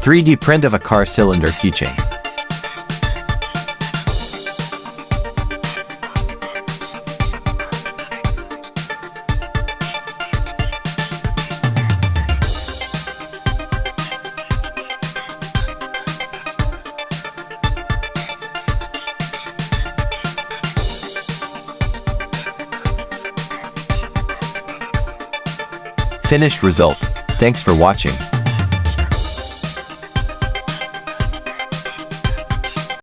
3D print of a car cylinder keychain. Finished result. Thanks for watching.